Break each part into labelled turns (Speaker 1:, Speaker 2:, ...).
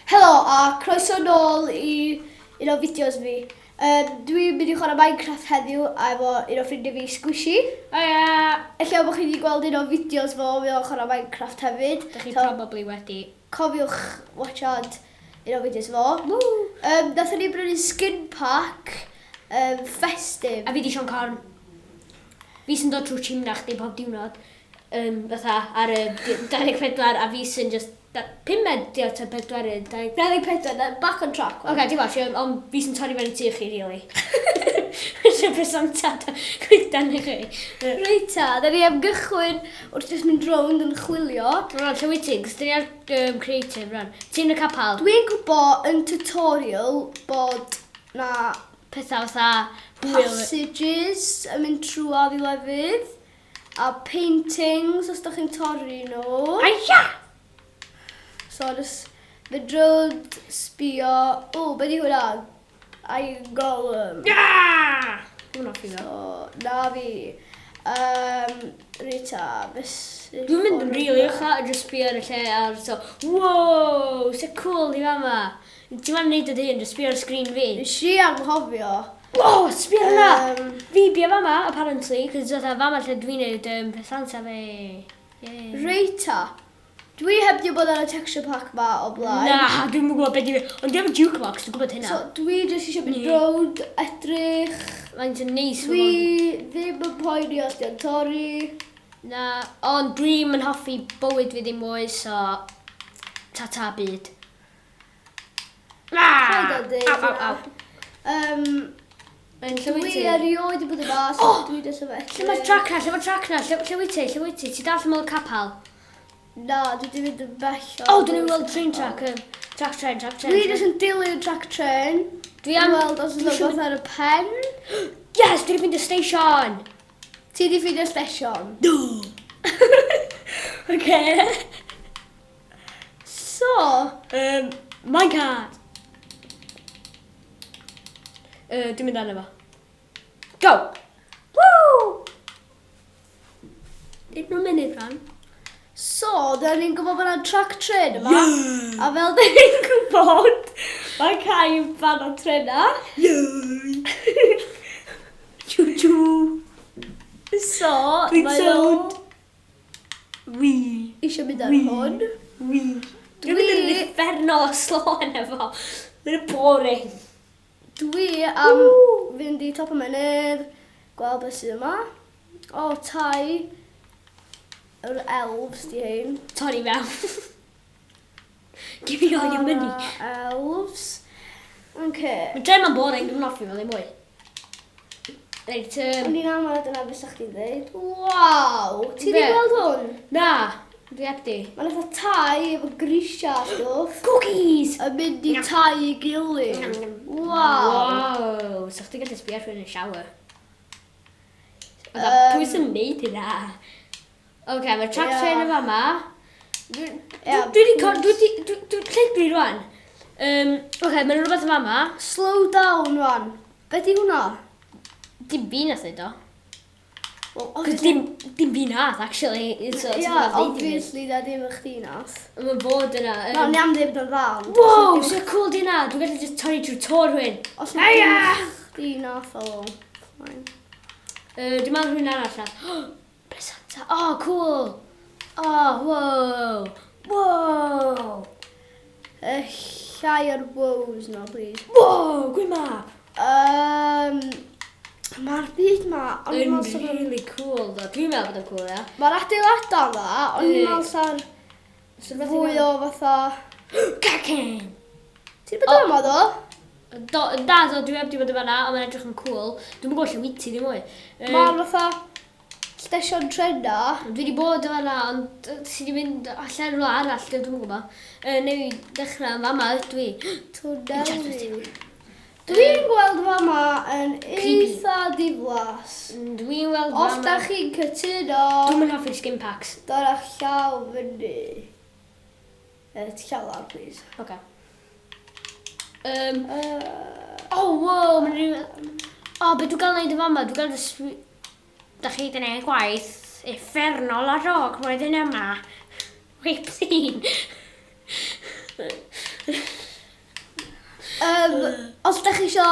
Speaker 1: Helo a croeso nôl I un o fideos fi. Dwi'n mynd I chwarae Minecraft heddiw a efo un o ffrindiau fi Sgwishi. Ella bod chi wedi gweld un o fideos fo fi o'n chwarae Minecraft hefyd.
Speaker 2: Da chi probably wedi.
Speaker 1: Cofiwch watchad un o fideos fo. Nathon ni brynu skin pack festive.
Speaker 2: A fi di Sion Corn. Fi sy'n dod trwy chimna chdi pob diwrnod. Fatha ar y 24 a fi sy'n just 5 di o ta 4.
Speaker 1: 24, back on track.
Speaker 2: Oce, di watch, ond fi sy'n torri fewn I tŷ chi, really. Sy'n presentad gwydan I chi.
Speaker 1: Reita, da ni am gychwyn wrth jyst mynd rownd yn chwilio.
Speaker 2: Rwan, lle wyt ti? Gys dyn ni ar creative, rwan. Ti'n y capal?
Speaker 1: Dwi'n gwybod yn tutorial bod na
Speaker 2: Pethau fatha
Speaker 1: passages yn mynd trwy ar I lefydd a paintings os da chi'n torri nhw.
Speaker 2: Aia!
Speaker 1: So just mynd rownd, sbio. O, be di hwnna? Iron Golem.
Speaker 2: Ja! Hwna ffi fe.
Speaker 1: So, na fi. Rita,
Speaker 2: Dwi'n mynd yn rili ucha a just sbio ar y lle ar so, wow, so cool I fama. Ti'n ma'n neud y dyn, just sbio ar y sgrin fi.
Speaker 1: Nes I anghofio.
Speaker 2: Wow, sbio hwnna! Fi bia fama, apparently, cos dda fama lle dwi'n neud presanta fe.
Speaker 1: Reita, dwi heb di bod ar y texture pack ma o blaen.
Speaker 2: Na, dwi'n mwyn gwybod beth i fi. Ond dwi'n jukebox, dwi'n gwybod hynna.
Speaker 1: So, dwi jyst eisiau mynd rownd, edrych.
Speaker 2: Mae'n neis.
Speaker 1: Dwi ddim yn poeni os di'n torri.
Speaker 2: Na, ond dwi'n yn hoffi bywyd fi ddim mwy, so ta-ta byd.
Speaker 1: Paid o deud
Speaker 2: Au, au,
Speaker 1: hwnna. Dwi erioed I bod yma, so dwi jyst yn
Speaker 2: Lle mae'r trac na? Lle wyt ti? Ti dal ymwyl capal?
Speaker 1: Na, dwi wedi mynd yn bell.
Speaker 2: O, dwi'n ei weld train track. Track train.
Speaker 1: Dwi jyst yn dilyn track train.
Speaker 2: Dwi am
Speaker 1: weld os yna rhywbeth ar y pen.
Speaker 2: Yes, dwi wedi fynd y station.
Speaker 1: Ti wedi ffind y station?
Speaker 2: No. Okay.
Speaker 1: So,
Speaker 2: My card. Dwi'n mynd arno fo. Go! Woo! 1 munud rhan.
Speaker 1: So, da ni'n gwybod bod yna track train yma. A fel da ni'n gwybod, mae Cai yn fan o trena.
Speaker 2: Choo choo.
Speaker 1: So, mae o eisiau mynd ar hwn.
Speaker 2: Dwi'n mynd yn effernol o slo yna fo. Mae'n boring.
Speaker 1: Dwi am fynd I top y mynydd, gweld beth sydd yma. O, tai. Yr elves di hyn.
Speaker 2: Torri fewn. Give me all your money.
Speaker 1: Elves.
Speaker 2: Mae dre ma'n boring, dwi'n hoffi fel ei mwy. Reit,
Speaker 1: O'n i'n aml dyna beth sa'ch ti'n dweud. Waw! Ti di gweld hwn?
Speaker 2: Na, dwi heb di.
Speaker 1: Mae'n eitha tai efo grisia stwff.
Speaker 2: Cookies!
Speaker 1: Yn mynd I tai I gilydd. Waw!
Speaker 2: Wow! Sa'ch ti'n gallu sbio rhywun yn shower. Pwy sy'n neud hynna? Oce, mae track train yn fama. Dwi'n llegri rwan. Oce, mae'n rhywbeth yn fama.
Speaker 1: Slow down rwan. Be di hwnna?
Speaker 2: Dim fi nath edo.
Speaker 1: Well,
Speaker 2: Dim fi nath, actually.
Speaker 1: Obviously da dim eich di nath.
Speaker 2: Mae'n bod yna.
Speaker 1: No, ni am ddim yn fan.
Speaker 2: Wow, so cool di hynna. Dwi'n gallu just torri trwy tor rhywun.
Speaker 1: Os na dim eich di nath o.
Speaker 2: Dwi'n meddwl rhywun arall na. Presenta. Oh, cool. Oh, wow. Wow.
Speaker 1: Llai ar wows no, please.
Speaker 2: Wow, gwyn map.
Speaker 1: Mae'r byd ma, ond
Speaker 2: Yn really cool, ddo. Dwi'n meddwl bod yn cool, ia.
Speaker 1: Mae'r adeiladau ma, ond i'n meddwl sa'r fwy o fatha...
Speaker 2: Cacen!
Speaker 1: Ti'n bod yma ddo?
Speaker 2: Da, dwi heb di bod yma na, ond mae'n edrych yn cool. Dwi'n gwybod lle wyt ti ddim mwy.
Speaker 1: Mae'r fatha station trena.
Speaker 2: Dwi wedi bod yma na, ond ti wedi mynd allan rhywle arall, dwi'n gwybod. Neu dechrau yn fama, dwi.
Speaker 1: Twnneli. Dwi'n gweld fama yn eitha diflas.
Speaker 2: Dwi'n weld fama.
Speaker 1: Os da chi'n cytuno...
Speaker 2: Dwi'n mynd hoffi'r skin packs.
Speaker 1: Dora'ch llaw fyny. Llaw lawr, please.
Speaker 2: Oce. Oh, wow, mae'n rhywun... O, beth dwi'n gael neud y fama? Dwi'n gael Da chi wedi gwneud gwaith effernol ar rog flwyddyn yma. Whip scene.
Speaker 1: Os da chi isio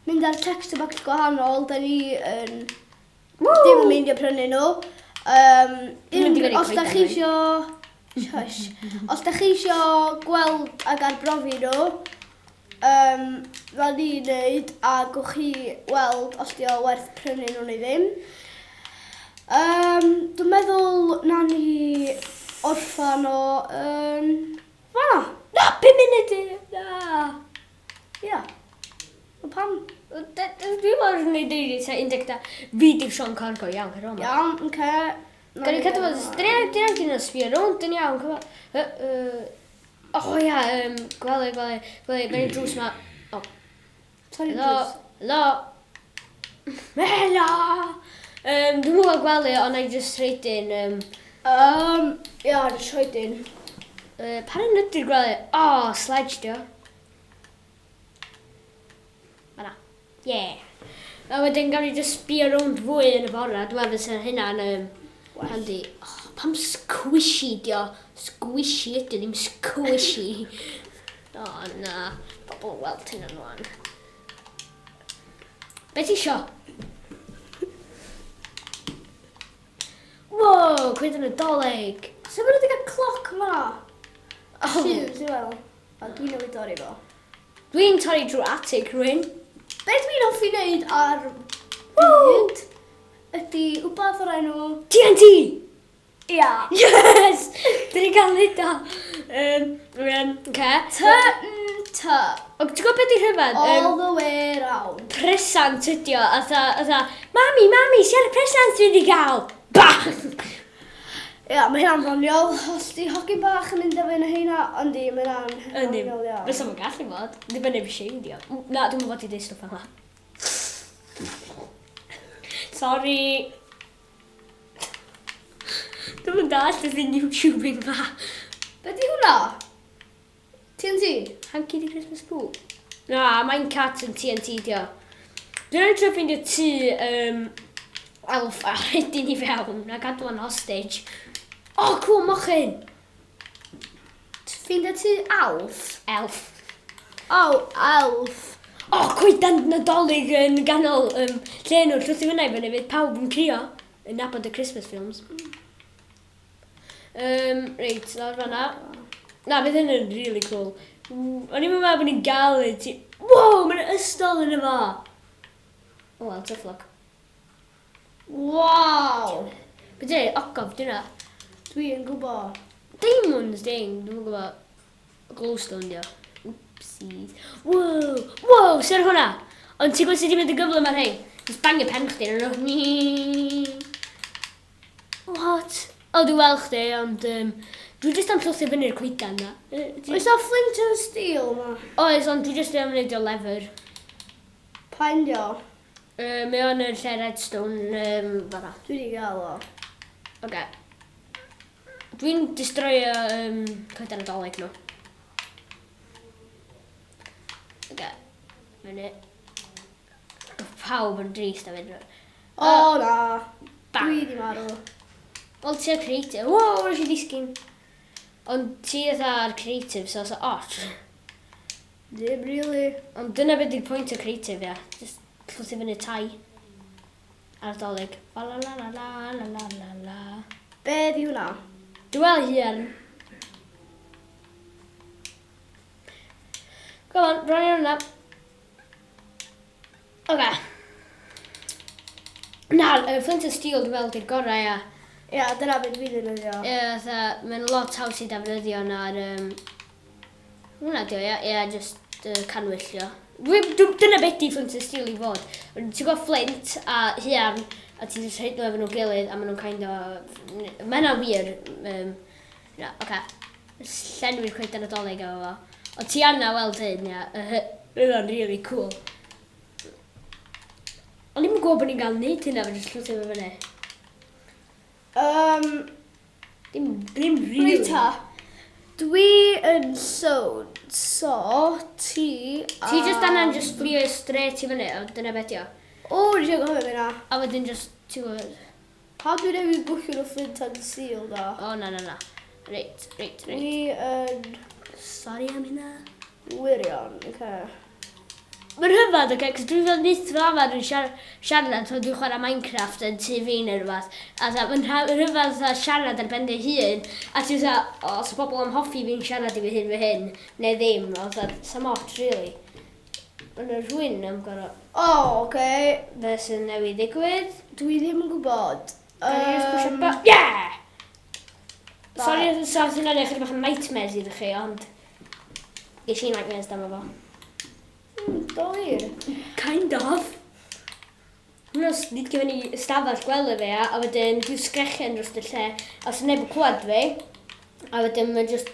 Speaker 1: mynd ar text box gwahanol, da ni yn ddim yn mynd i prynu nhw. Os da chi isio... Shush. Os da chi isio gweld ag arbrofi nhw, fel ni'n neud, a gwch chi weld os di o werth prynu nhw neu ddim. Dwi'n meddwl na ni orffan o fan'na.
Speaker 2: Na, 5 munud! Na!
Speaker 1: Ia. Pam?
Speaker 2: Dwi'n meddwl ni dweud ta 11. Fi di'r Sean Cargo, iawn, cyro yma.
Speaker 1: Iawn, oce.
Speaker 2: Gan i cadw fod, dyna gyn o sbio rownd yn iawn, cyfo. O ia, gwely, fe'n drws ma.
Speaker 1: Sorry,
Speaker 2: Helo. Dwi'n mwyn gwely, ond I just reidyn.
Speaker 1: Ia, just roedyn.
Speaker 2: Pan yn ydy'r gwely? Sledge dio. Fanna. Yeah. A wedyn gawn ni just sbio rownd fwy yn y bora. Dwi'n meddwl sy'n hynna'n handi. Pam sgwishi dio? Sgwishi ydy, ddim sgwishi. Na. Pobl yn weld hynna'n rwan. Be ti isio? Wow, Byd Nadolig.
Speaker 1: Sut maen nhw wedi cael cloc yma? Sydd, ti'n fel? A dwi'n newid dorri fo.
Speaker 2: Dwi'n torri drwy atig rhywun.
Speaker 1: Be dwi'n hoffi wneud ar byd ydy wbath o'r enw...
Speaker 2: TNT!
Speaker 1: Ia.
Speaker 2: Yes! Dyn ni gael neud o.
Speaker 1: T.
Speaker 2: O, ti'n gwybod beth i'n rhyfedd?
Speaker 1: All the way round.
Speaker 2: Presant ydi o. Mami, sy'n presant dwi wedi gael? Bang!
Speaker 1: Ia, mae hynna'n ddoniol. Os di hogyn bach yn mynd efo yn heina, ond di, mae hynna'n ddoniol, ia.
Speaker 2: Fysa ma'n gallu bod. Ddim yn efo seidio. Na, dwi'n meddwl bod i dweud stwff yma. Sorry. Dwi'n mynd all ydyn YouTubing fa.
Speaker 1: Be di hwnna? TNT?
Speaker 2: Hanky di Christmas Poo. Na, mae'n cat yn TNT dio. Dwi'n rhaid trwy ffeindio tŷ elf a rhaidyn i fewn a gadw yn hostage. Cool, mochyn!
Speaker 1: Ffeindio ti alf?
Speaker 2: Elf.
Speaker 1: Elf.
Speaker 2: Byd Nadolig yn ganol lle nhw'r llwth i fynnau fyny fydd pawb yn crio yn nabod y Christmas films. Reit, lawr fanna. Na, bydd hyn yn really cool. O'n i'n meddwl bod ni'n gael y ti... Wow, mae'n ystol yn efo! Wel, tough luck.
Speaker 1: Wow!
Speaker 2: Be di, ogof, dyna.
Speaker 1: Dwi'n gwybod.
Speaker 2: Diamonds ding, dwi'n gwybod glowstone dio. Oopsies. Wow, sy'n hwnna? Ond ti'n gwybod sut ti'n mynd y gyflym ar hyn? Just bangio pen chdi yn nhw. What? Dwi'n weld chdi, ond dwi'n just am llwthu fyny'r coedan na.
Speaker 1: Oes o flint and steel ma?
Speaker 2: Oes, ond dwi'n just am wneud o lefer.
Speaker 1: Pa'n dio?
Speaker 2: Mae o'n yn lle redstone fanna.
Speaker 1: Dwi wedi gael o.
Speaker 2: Oce. Dwi'n destroyo coedan Nadolig nhw. Oce. Fyny. Pawb yn drist am hyn.
Speaker 1: Na.
Speaker 2: Bang.
Speaker 1: Dwi wedi marw.
Speaker 2: Wel, ti ar creative. Wow, nes i ddisgyn. Ond ti ar creative, so oes o ot.
Speaker 1: Dim really.
Speaker 2: Ond dyna beth yw'r pwynt o creative, ia. Just llwthu fyny tai. Ar Nadolig. La la la la la la la la la.
Speaker 1: Be di hwnna?
Speaker 2: Dwi'n weld hyn. Go on, bron i hwnna. Oce. Na, flint and steel dwi'n weld i'r gorau, ia.
Speaker 1: Ia, dyna beth fi ddefnyddio.
Speaker 2: Ie, mae'n lot haws i defnyddio na'r... Hwna dio, ie, just canwyllio. Dyna beth i flint and steel i fod. Ti'n gwybod flint a hyn, a ti'n just rhaid nhw efo nhw gilydd, a maen nhw'n kind o... Mae hynna wir. Oce. Llenwi'r coedan Nadolig efo fo. O ti anna weld hyn, ia. Bydd o'n really cool. Ond ni'n gwybod bod ni'n gael neud hynna, fe jyst llwthu efo fyny. Dim really.
Speaker 1: Rita, dwi yn sownd, so ti...
Speaker 2: Ti just anna'n just fflio straight i fyny, o dyna beth o.
Speaker 1: Dwi eisiau gofio fyna.
Speaker 2: A wedyn just, ti'n gwybod...
Speaker 1: Pa dwi'n newid bwchio'n o flint and steel da?
Speaker 2: O, na. Reit.
Speaker 1: Dwi yn...
Speaker 2: Sorry am hynna.
Speaker 1: Wirion, oce.
Speaker 2: Mae'n rhyfedd, oce, cos dwi fel nid fel arfer yn siarad pan dwi'n chwarae Minecraft yn TV neu rhywbeth. A mae'n rhyfedd siarad ar ben dy hun, a ti'n os y bobl am hoffi fi'n siarad i fy hyn, neu ddim, sam ots, really. Mae'n rhywun am gorau.
Speaker 1: O, oce.
Speaker 2: Fe sy'n newid ddigwydd.
Speaker 1: Dwi ddim yn gwybod.
Speaker 2: Yeah! Sorry os sy'n edrych chydig bach yn nightmares iddo chi, ond ges i nightmares dam efo.
Speaker 1: Dolir.
Speaker 2: Kind of. Nos, nid gyda ni ystafell gwely fe, a wedyn dwi'n sgrechen dros y lle, a sy'n neb yn clywed fi, a wedyn mae'n just...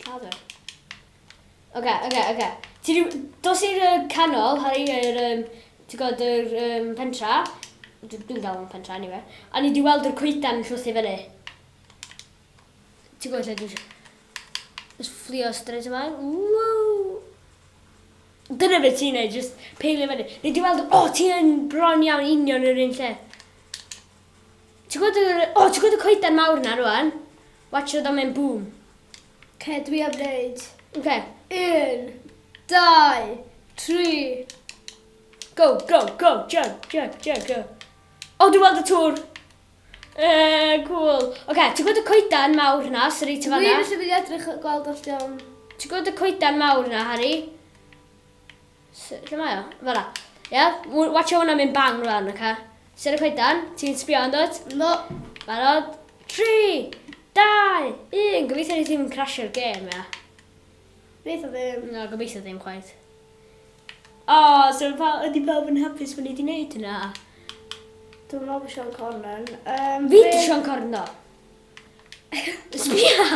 Speaker 2: Ladder. Oce. Dos i'r canol, Harry, ti'n gwybod yr pentra, dwi'n gael yn pentra, anyway, a ni di weld yr coedan yn llwth i fyny. Ti'n gwybod lle dwi'n fflio straight yma? Woo! Dyna beth ti'n neud, just peilio fyny. Ni di weld, ti'n bron iawn union yr un lle. Ti'n gwybod y coedan mawr na rwan? Watch o mynd boom.
Speaker 1: Ce, dwi am wneud.
Speaker 2: Oce.
Speaker 1: 1, 2, 3.
Speaker 2: Go, jump, go. Dwi'n weld y tŵr. Cool. Oce, ti'n gwybod y coedan mawr na, sy'n reit o fanna?
Speaker 1: Dwi eisiau mynd i edrych gweld os diolch.
Speaker 2: Ti'n gwybod y coedan mawr na, Harry? Lle mae o? Fara. Ia? Watch o hwnna mynd bang rwan, oce? Sy'n y coedan? Ti'n sbio yn dod?
Speaker 1: No.
Speaker 2: Barod? 3, 2, 1. Gobeithio ni ddim yn crasio'r gêm, ia.
Speaker 1: Beth o ddim.
Speaker 2: No, gobeithio ddim chwaith. So ydy pawb yn hapus bod ni wedi gwneud hynna?
Speaker 1: Dwi'n meddwl bod Sean Cornan.
Speaker 2: Fi di Sean Corno. Sbia!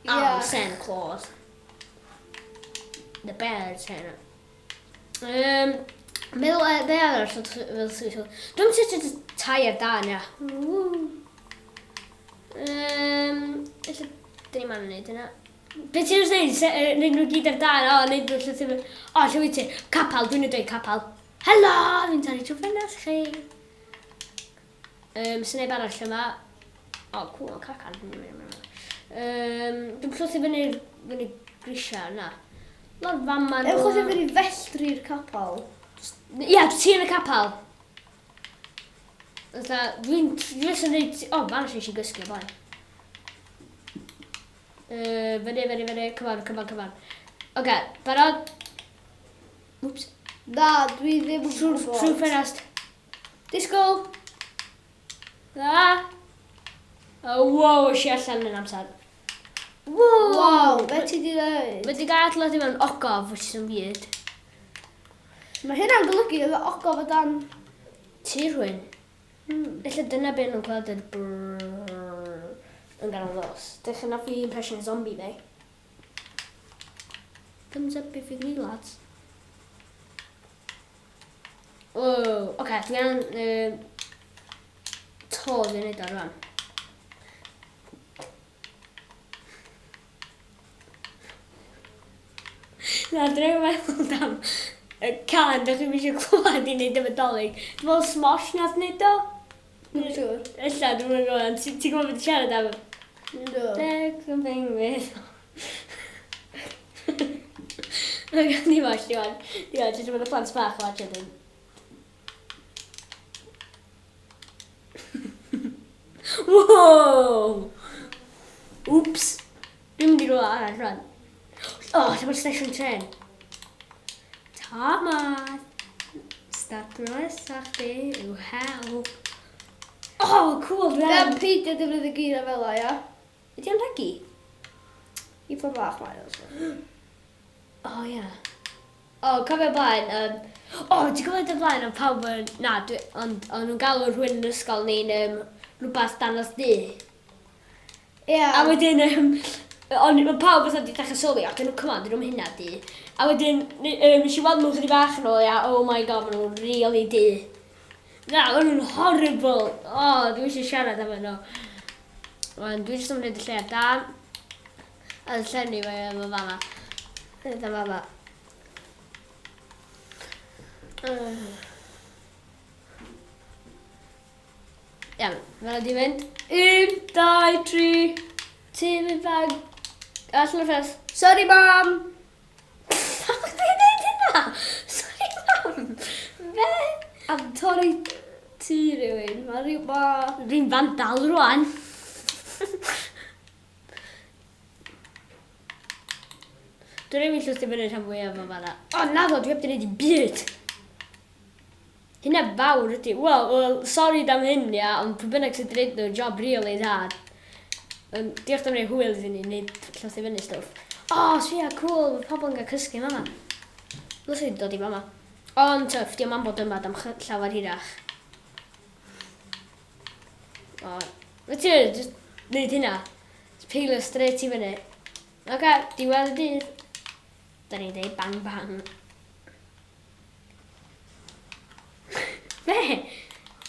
Speaker 2: Santa Claus. The birds hynna. Meddwl be arall fel sy'n dwi'n sy'n tair dan, ia. Ella dyn ni man yn neud hynna. Be ti'n gwneud? Neud nhw gyd ar dan, neud nhw lle ti'n... lle wyt ti? Capal, dwi'n dweud capal. Helo! Fi'n torri trwy ffenast chi. Sy'n neud arall yma. Cool, cacan. Dwi'n plwth i fyny grisiau yna. Lord fama nhw...
Speaker 1: Ewch i fyny felltri'r capal.
Speaker 2: Ia, ti yn y capal. Dwi'n sy'n neud... fan eisiau gysgu o blaen. Fyny. Come on. Oce, barod. Whoops.
Speaker 1: Na, dwi ddim yn gwybod.
Speaker 2: Trwy ffenast.
Speaker 1: Disgwyl.
Speaker 2: Wow, eisiau allan yn amser.
Speaker 1: Wow, be ti di dweud?
Speaker 2: Mae di gael adlad i mewn ogof, which is yn weird.
Speaker 1: Mae hynna'n golygu efo ogof o dan...
Speaker 2: Ti rhywun? Ella dyna be nhw'n clywed yr brrrr yn ganol nos. Dych chi'n offi impression o zombie fe. Thumbs up if you've me, lads. Oce, dwi'n angen to fi'n neud ar rhan. Na, dwi'n meddwl am y can, dych chi'n eisiau clywed i wneud efo dolyg. Dwi'n meddwl Smosh nath wneud o?
Speaker 1: Dwi'n siŵr.
Speaker 2: Ella, dwi'n meddwl, ti'n gwybod beth i siarad am?
Speaker 1: Do.
Speaker 2: Deg yn bengwydd. Ni watch, jyst yn mynd y plant bach watch ydyn. Wow! Oops! Dwi'n mynd i rhywle arall rhan. Lle mae'r station tren. Thomas! Start nesa chdi yw hel. Cool, dwi'n
Speaker 1: Gan peidio defnyddio geiriau fel o, ia?
Speaker 2: Ydy o'n regi?
Speaker 1: I ffordd bach mae o.
Speaker 2: Ia. Cofio blaen, ti'n gwybod y blaen am pawb yn... Na, ond nhw'n galw rhywun yn ysgol ni'n rhywbeth danos di.
Speaker 1: Ia.
Speaker 2: A wedyn, mae pawb oedd wedi dechrau sylwi, ac nhw'n cymryd, nhw'n hynna di. A wedyn, nes i weld nhw'n chydig bach yn ôl, ia, oh my god, maen nhw'n really di. Na, maen nhw'n horrible. Dwi'n eisiau siarad am nhw. Dwi'n eisiau gwneud y lle ar dan. A y lle ni fe efo fama. Ydyn fama. Iawn, fel ydi fynd. 1, 2, 3. Ti'n mynd bag. Allan o'r ffes.
Speaker 1: Sorry, mam!
Speaker 2: Pam chdi'n neud hynna? Sorry, mam. Be?
Speaker 1: Am torri tŷ rhywun. Mae rhyw ma...
Speaker 2: Rwy'n fandal rwan. Dwi'n rhaid i llwyddi fyny rhan fwyaf o fanna. O, naddo, dwi heb di wneud i byd. Hynna fawr ydi. Wel, sori dam hyn, ia, ond pwy bynnag sydd wedi gwneud nhw'n job really dda. Diolch am wneud hwyl iddyn ni, wneud llwyddi fyny stwff. O, sfia, cool, mae pobl yn cael cysgu mama. Lwys wedi dod i mama. Ond tyff, di o'n bod yma am llawer hirach. O, fe ti'n just wneud hynna. Peilo straight i fyny. Oce, diwedd y dydd. Da ni'n dweud bang bang. Be?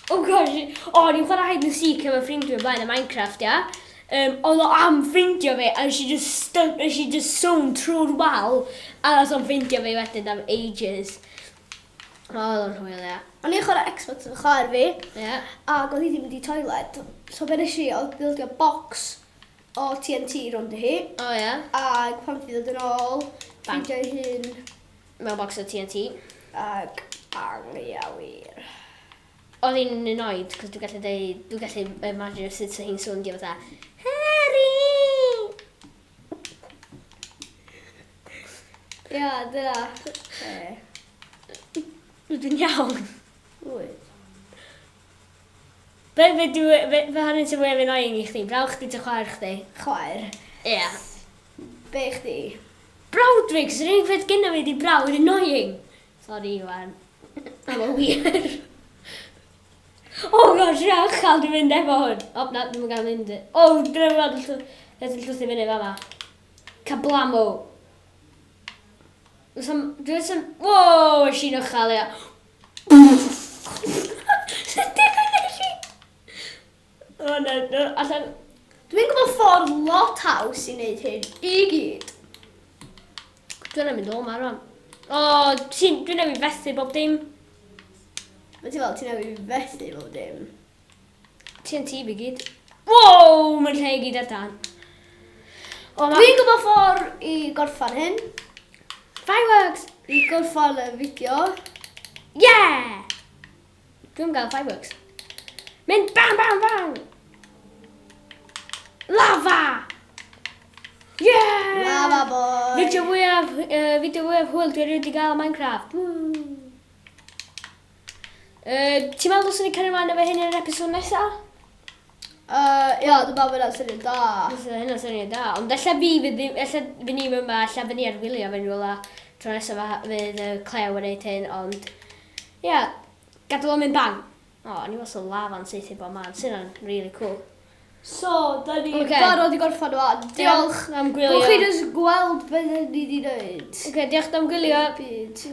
Speaker 2: Oh gosh, ni'n chwarae hide and seek efo ffrindio blaen y Minecraft, ia. Oedd o am ffrindio fi, a she just sewn trwy'r wal, a nath o'n ffrindio fi wedyn am ages. Oedd o'n hwyl, ia.
Speaker 1: O'n i'n chwarae Xbox yn chwaer fi,
Speaker 2: Ia.
Speaker 1: ac oedd hi ddim wedi toilet. So be nes i, oedd bildio box o TNT rond i hi,
Speaker 2: O, ia.
Speaker 1: ac pan fi ddod yn ôl,
Speaker 2: Bang.
Speaker 1: ffeindio ei hun,
Speaker 2: Mewn box o TNT.
Speaker 1: ac bang, ia wir.
Speaker 2: Oedd hi'n annoyed, cos dwi'n gallu imagine sut sy'n hi'n swndio fatha, Harry!
Speaker 1: Ia, dyna.
Speaker 2: Dwi'n iawn.
Speaker 1: Wyt.
Speaker 2: Fe hynny'n sy'n fwyaf annoying i chdi, braw chdi ty chwaer chdi.
Speaker 1: Chwaer.
Speaker 2: Ia.
Speaker 1: Be chdi?
Speaker 2: Brawd fi, cos yr unig beth gyda fi di brawd annoying. Sorry, Iwan. I'm a weird. Oh gosh, rhaid uchel dwi'n mynd efo hwn. O, na, dwi'n gael mynd. O, dwi'n gweld llwyddi fyny fama. Cablamo. Dwi'n sy'n... Wow, ysyn uchel, ia. Sut dim yn ysyn? O, na, allan...
Speaker 1: Dwi'n gwybod ffordd lot haws i wneud hyn i gyd.
Speaker 2: Dwi'n mynd o ma rwan. O, dwi'n newid fethu bob dim.
Speaker 1: Mae ti fel, ti'n newid fethu fel dim.
Speaker 2: TNT fi gyd. Wow, mae'n lle i gyd ar dan.
Speaker 1: Dwi'n gwybod ffordd i gorffan hyn.
Speaker 2: Fireworks!
Speaker 1: I gorffan y fideo.
Speaker 2: Yeah! Dwi'n gael fireworks. Mynd bang, bang, bang! Lava! Yeah!
Speaker 1: Lava boy.
Speaker 2: Fideo fwyaf hwyl dwi wedi gael Minecraft. Ti'n meddwl dylswn ni cario mlaen efo hyn yn yr episod nesaf?
Speaker 1: Ia, dwi'n meddwl bod yna'n syniad da.
Speaker 2: Hynna'n syniad da, ond alla fi ni yma, alla fi ni ar wylio fe'n rhywle tro nesaf fydd Clew yn neud hyn, ond ia, gadael o'n mynd bang. O, ni fos o lafa'n seithi bob man, sy'n really cool.
Speaker 1: So, da ni
Speaker 2: Ocê.
Speaker 1: barod i gorffan o. Diolch
Speaker 2: am gwylio.
Speaker 1: Gwch chi jyst gweld beth ni wedi dweud.
Speaker 2: Diolch am gwylio.
Speaker 1: Byd.